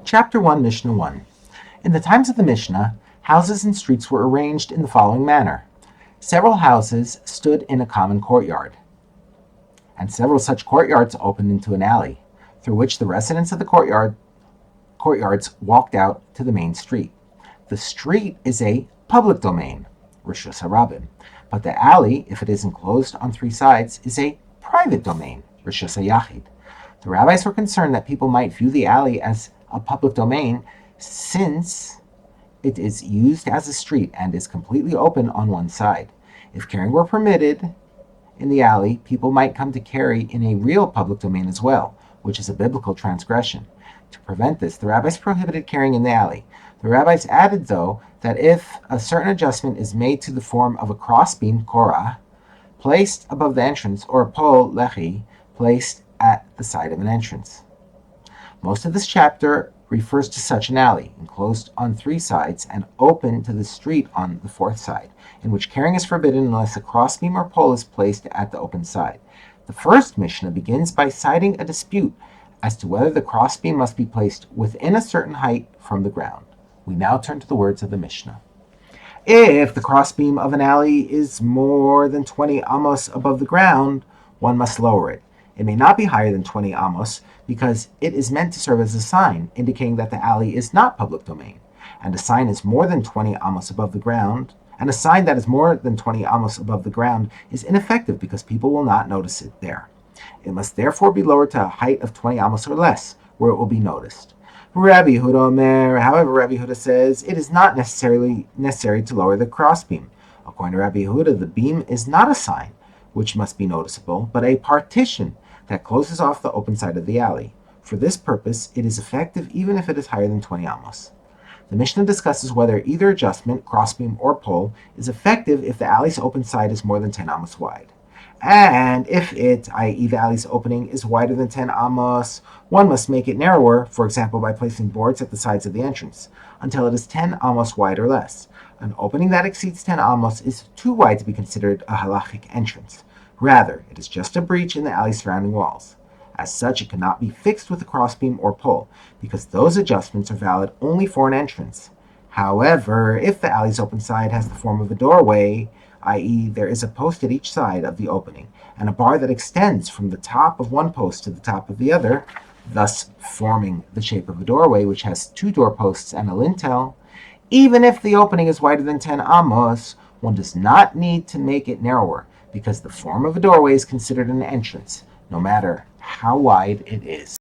Chapter 1, Mishnah 1. In the times of the Mishnah, houses and streets were arranged in the following manner. Several houses stood in a common courtyard, and several such courtyards opened into an alley, through which the residents of the courtyards walked out to the main street. The street is a public domain, Rishus HaRabim, but the alley, if it is enclosed on three sides, is a private domain, Rishus HaYachid. The rabbis were concerned that people might view the alley as a public domain since it is used as a street and is completely open on one side. If carrying were permitted in the alley, people might come to carry in a real public domain as well, which is a biblical transgression. To prevent this, the rabbis prohibited carrying in the alley. The rabbis added, though, that if a certain adjustment is made to the form of a crossbeam, korah, placed above the entrance, or a pole, lechi, placed at the side of an entrance. Most of this chapter refers to such an alley, enclosed on three sides and open to the street on the fourth side, in which carrying is forbidden unless a crossbeam or pole is placed at the open side. The first Mishnah begins by citing a dispute as to whether the crossbeam must be placed within a certain height from the ground. We now turn to the words of the Mishnah. If the crossbeam of an alley is more than 20 amos above the ground, one must lower it. It may not be higher than 20 amos because it is meant to serve as a sign, indicating that the alley is not public domain. And a sign is more than 20 amos above the ground, and a sign that is more than 20 amos above the ground is ineffective because people will not notice it there. It must therefore be lowered to a height of 20 amos or less, where it will be noticed. Rabbi Yehuda Omer, however, Rabbi Yehuda says it is not necessary to lower the crossbeam. According to Rabbi Yehuda, the beam is not a sign, which must be noticeable, but a partition that closes off the open side of the alley. For this purpose, it is effective even if it is higher than 20 amos. The Mishnah discusses whether either adjustment, crossbeam, or pole is effective if the alley's open side is more than 10 amos wide. And if it, i.e. the alley's opening, is wider than 10 amos, one must make it narrower, for example by placing boards at the sides of the entrance, until it is 10 amos wide or less. An opening that exceeds 10 amos is too wide to be considered a halachic entrance. Rather, it is just a breach in the alley's surrounding walls. As such, it cannot be fixed with a crossbeam or pole, because those adjustments are valid only for an entrance. However, if the alley's open side has the form of a doorway, i.e. there is a post at each side of the opening, and a bar that extends from the top of one post to the top of the other, thus forming the shape of a doorway which has two doorposts and a lintel, even if the opening is wider than 10 amos, one does not need to make it narrower, because the form of a doorway is considered an entrance, no matter how wide it is.